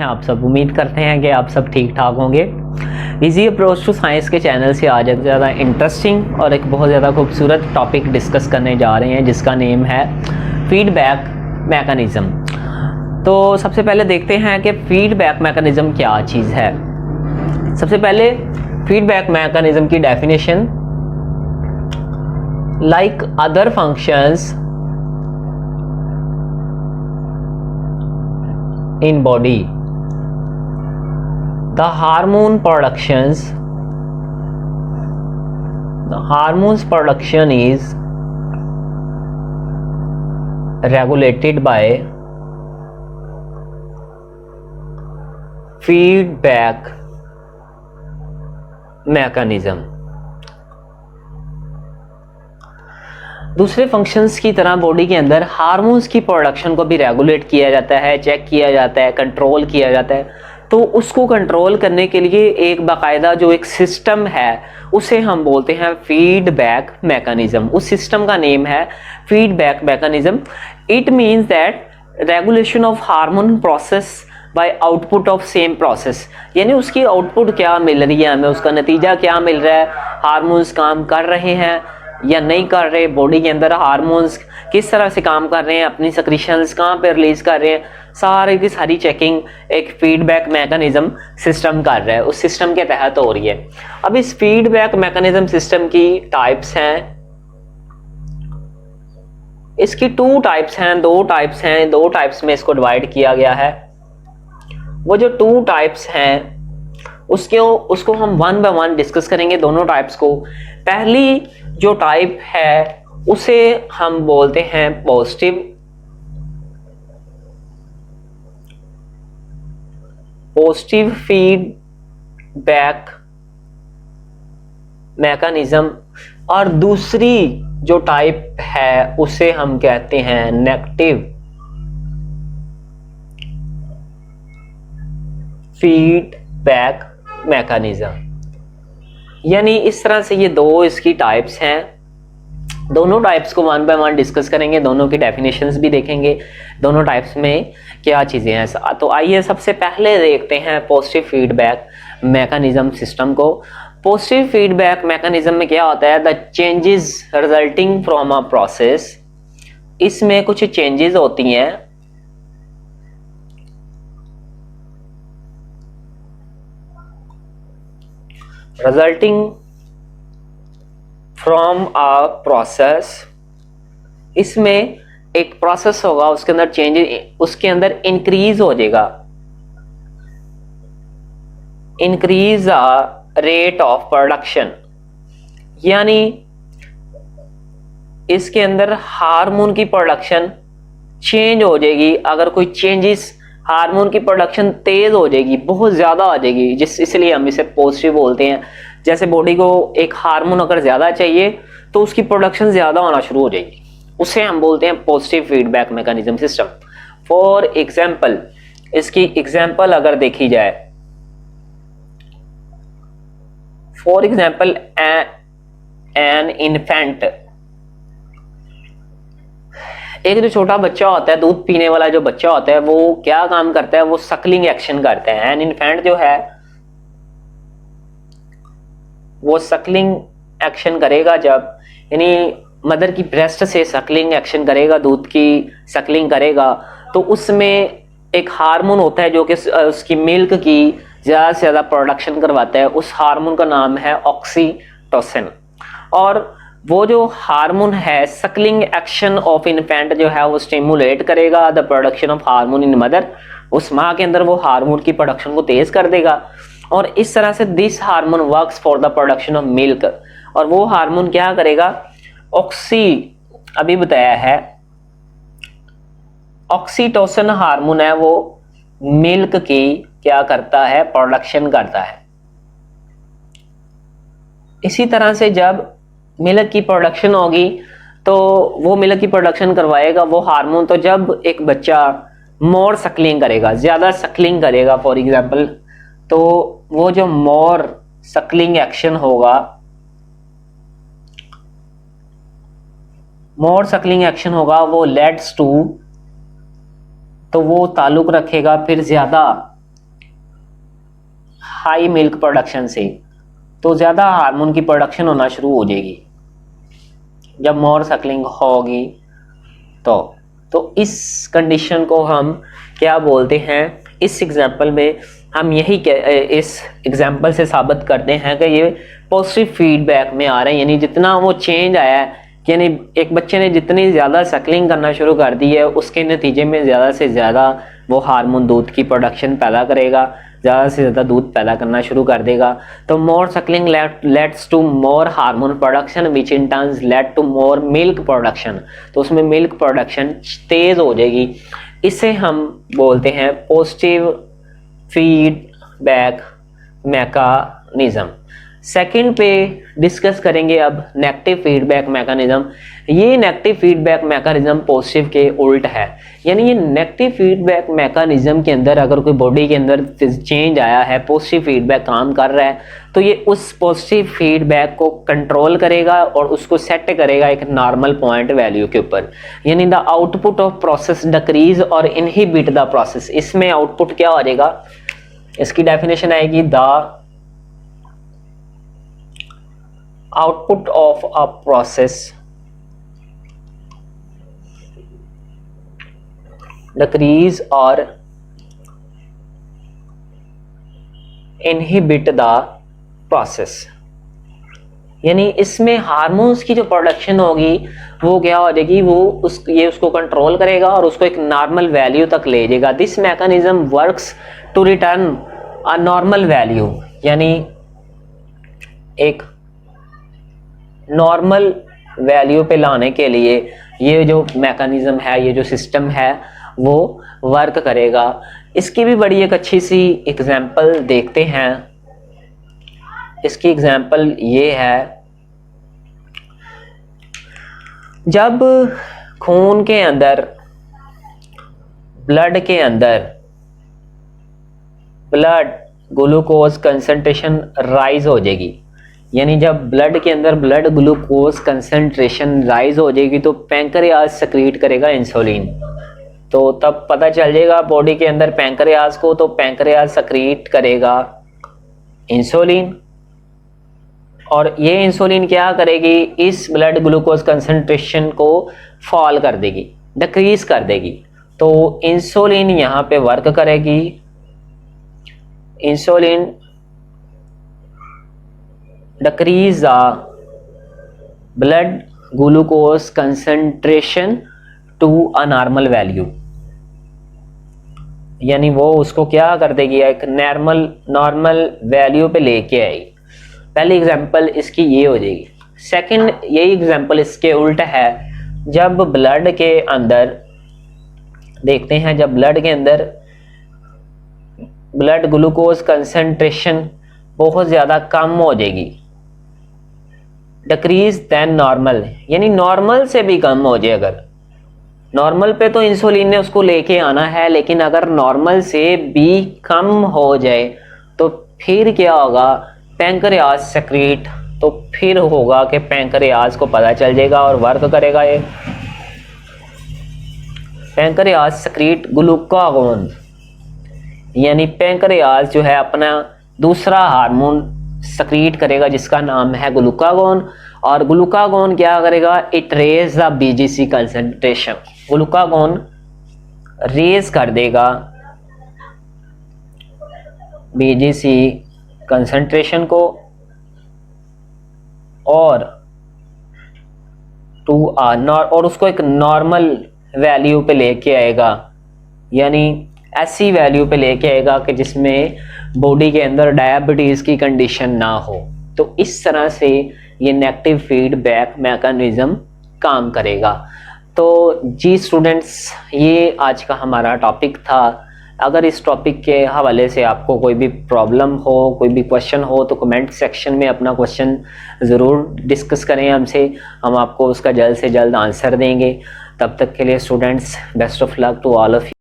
आप सब। उम्मीद करते हैं कि आप सब ठीक ठाक होंगे। इजी अप्रोच टू साइंस के चैनल से आज एक ज़्यादा इंटरेस्टिंग और एक बहुत ज़्यादा खूबसूरत टॉपिक डिस्कस करने जा रहे हैं, जिसका नेम है फीडबैक मैकेनिज़्म। तो सबसे पहले देखते हैं कि फीडबैक मैकेनिज़्म क्या चीज़ है। सबसे पहले फीडबैक मैकेनिज़्म की definition, like other functions in body, the hormones production is regulated by feedback mechanism। दूसरे फंक्शंस की तरह बॉडी के अंदर हार्मोन्स की प्रोडक्शन को भी रेगुलेट किया जाता है, चेक किया जाता है, कंट्रोल किया जाता है। तो उसको कंट्रोल करने के लिए एक बाकायदा जो एक सिस्टम है उसे हम बोलते हैं फीडबैक मैकेनिज्म। उस सिस्टम का नेम है feedback mechanism. It means that regulation of hormone process by output of same process, यानी उसकी आउटपुट क्या मिल रही है हमें, उसका नतीजा क्या मिल रहा है, हार्मोन्स काम कर रहे हैं या नहीं कर रहे, बॉडी के अंदर हार्मोन्स किस तरह से काम कर रहे हैं, अपनी सेक्रीशंस कहाँ पे रिलीज कर रहे हैं, सारे की सारी चेकिंग एक फीडबैक मैकेनिज्म सिस्टम कर रहा है, उस सिस्टम के तहत हो रही है। अब इस फीडबैक मैकेनिज्म सिस्टम की टाइप्स हैं, इसकी दो टाइप्स में इसको डिवाइड किया गया है। वो जो 2 टाइप्स हैं उसको हम वन बाय वन डिस्कस करेंगे, दोनों टाइप्स को। पहली जो टाइप है उसे हम बोलते हैं पॉजिटिव फीडबैक मैकेनिज्म, और दूसरी जो टाइप है उसे हम कहते हैं नेगेटिव फीडबैक मैकेनिज्म। यानी इस तरह से ये दो इसकी टाइप्स हैं। दोनों टाइप्स को वन बाय वन डिस्कस करेंगे, दोनों की डेफिनेशंस भी देखेंगे, दोनों टाइप्स में क्या चीज़ें हैं। तो आइए सबसे पहले देखते हैं पॉजिटिव फीडबैक मैकेनिज्म सिस्टम को। पॉजिटिव फीडबैक मैकेनिज्म में क्या होता है, the changes resulting from a process. इसमें कुछ चेंजेस होती हैं रिजल्टिंग फ्रॉम अ प्रोसेस। इसमें एक प्रोसेस होगा, उसके अंदर चेंजेस, उसके अंदर इंक्रीज हो जाएगा, increase a rate of production, यानी इसके अंदर हार्मोन की प्रोडक्शन चेंज हो जाएगी। अगर कोई चेंजेस, हार्मोन की प्रोडक्शन तेज हो जाएगी, बहुत ज्यादा आ जाएगी, इसलिए हम इसे पॉजिटिव बोलते हैं। जैसे बॉडी को एक हार्मोन अगर ज्यादा चाहिए तो उसकी प्रोडक्शन ज्यादा होना शुरू हो जाएगी, उसे हम बोलते हैं positive feedback mechanism system. For example, इसकी एग्जाम्पल अगर देखी जाए, फॉर एग्जाम्पल एन इन्फेंट, एक जो छोटा बच्चा होता है, दूध पीने वाला जो बच्चा होता है, वो क्या काम करता है, वो सकलिंग एक्शन करता है। एन इन्फेंट जो है वो सकलिंग एक्शन करेगा जब, यानी मदर की ब्रेस्ट से सकलिंग एक्शन करेगा, दूध की सकलिंग करेगा, तो उसमें एक हार्मोन होता है जो कि उसकी मिल्क की ज्यादा से ज्यादा प्रोडक्शन करवाता है। उस हार्मोन का नाम है ऑक्सीटोसिन। और वो जो हार्मोन है, सकलिंग एक्शन ऑफ इन्फेंट जो है वो स्टिमुलेट करेगा the production of hormone in mother. उस माँ के अंदर वो हार्मोन की प्रोडक्शन को तेज कर देगा, और इस तरह से this hormone works for the production of milk. और वो हार्मोन क्या करेगा, अभी बताया है, ऑक्सीटोसिन हार्मोन है, वो मिल्क की क्या करता है, प्रोडक्शन करता है। इसी तरह से जब मिल्क की प्रोडक्शन होगी तो वो मिल्क की प्रोडक्शन करवाएगा वो हार्मोन। तो जब एक बच्चा मोर सकलिंग करेगा, ज्यादा सकलिंग करेगा फॉर एग्जांपल, तो वो जो मोर सकलिंग एक्शन होगा, वो लेड्स टू, तो वो ताल्लुक रखेगा फिर ज्यादा हाई मिल्क प्रोडक्शन से, तो ज़्यादा हार्मोन की प्रोडक्शन होना शुरू हो जाएगी जब मोर सकलिंग होगी। तो इस कंडीशन को हम क्या बोलते हैं, इस एग्जाम्पल में हम इस एग्जाम्पल से साबित करते हैं कि ये पॉजिटिव फीडबैक में आ रहे हैं, यानी जितना वो चेंज आया है, यानी एक बच्चे ने जितनी ज़्यादा सकलिंग करना शुरू कर दी है उसके नतीजे में ज़्यादा से ज़्यादा वो हार्मोन दूध की प्रोडक्शन पैदा करेगा, ज़्यादा से ज़्यादा दूध पैदा करना शुरू कर देगा। तो more suckling leads to more hormone production which in turns lead to more milk production, तो उसमें मिल्क प्रोडक्शन तेज़ हो जाएगी। इसे हम बोलते हैं पॉजिटिव फीडबैक मैकेनिज्म। सेकंड पे डिस्कस करेंगे अब नेगेटिव फीडबैक मैकेनिज्म। ये नेगेटिव फीडबैक मैकेनिज्म पॉजिटिव के उल्ट है, यानी ये नेगेटिव फीडबैक मैकेनिज्म के अंदर अगर कोई बॉडी के अंदर चेंज आया है, पॉजिटिव फीडबैक काम कर रहा है, तो ये उस पॉजिटिव फीडबैक को कंट्रोल करेगा और उसको सेट करेगा एक नॉर्मल पॉइंट वैल्यू के ऊपर, यानी the output of process decrease और इनहिबिट द प्रोसेस। इसमें आउटपुट क्या हो जाएगा, इसकी डेफिनेशन आएगी the output of a process decrease or inhibit the process, यानी इसमें हार्मोन्स की जो प्रोडक्शन होगी वो क्या हो जाएगी, वो ये उसको कंट्रोल करेगा और उसको एक नॉर्मल वैल्यू तक ले जाएगा। This mechanism works to return a normal value, यानी एक नॉर्मल वैल्यू पे लाने के लिए ये जो मैकेनिज्म है, ये जो सिस्टम है वो वर्क करेगा। इसकी भी बड़ी एक अच्छी सी एग्जांपल देखते हैं। इसकी एग्जांपल ये है, जब खून के अंदर, ब्लड के अंदर ब्लड ग्लूकोज कंसंट्रेशन राइज हो जाएगी, यानी जब ब्लड के अंदर ब्लड ग्लूकोज कंसंट्रेशन राइज हो जाएगी तो पैंक्रियास सक्रीट करेगा इंसुलिन। तो तब पता चल जाएगा बॉडी के अंदर पैंक्रियास को, तो पैंक्रियास सक्रीट करेगा इंसुलिन और ये इंसुलिन क्या करेगी, इस ब्लड ग्लूकोज कंसंट्रेशन को फॉल कर देगी, डिक्रीज कर देगी। तो इंसुलिन यहाँ पे वर्क करेगी, insulin decrease the blood glucose concentration to a normal value, यानी वो उसको क्या कर देगी, एक नॉर्मल वैल्यू पे लेके आएगी। पहली एग्जांपल इसकी ये हो जाएगी। सेकंड यही एग्जांपल इसके उल्टा है, जब ब्लड के अंदर देखते हैं, जब ब्लड के अंदर ब्लड ग्लूकोज कंसंट्रेशन बहुत ज़्यादा कम हो जाएगी, डिक्रीज देन नॉर्मल, यानी नॉर्मल से भी कम हो जाए। अगर नॉर्मल पे तो इंसुलिन ने उसको लेके आना है, लेकिन अगर नॉर्मल से भी कम हो जाए तो फिर क्या होगा, पैंक्रियास सक्रीट, तो फिर होगा कि पैंक्रियास को पता चल जाएगा और वर्क करेगा। ये पैंक्रियास सक्रीट ग्लूकागोन, यानी पैंक्रियास जो है अपना दूसरा हार्मोन सक्रीट करेगा जिसका नाम है ग्लूकागोन, और ग्लूकागोन क्या करेगा, it raise the BGC concentration, glucagon raise कर देगा बीजीसी कंसंट्रेशन को और और उसको एक नॉर्मल वैल्यू पे लेके आएगा, यानी ऐसी वैल्यू पे लेके आएगा कि जिसमें बॉडी के अंदर डायबिटीज़ की कंडीशन ना हो। तो इस तरह से ये नेगेटिव फीडबैक मैकेनिज्म काम करेगा। तो जी स्टूडेंट्स, ये आज का हमारा टॉपिक था। अगर इस टॉपिक के हवाले से आपको कोई भी प्रॉब्लम हो, कोई भी क्वेश्चन हो, तो कमेंट सेक्शन में अपना क्वेश्चन ज़रूर डिस्कस करें हमसे, हम आपको उसका जल्द से जल्द आंसर देंगे। तब तक के लिए students, best of luck to all of you.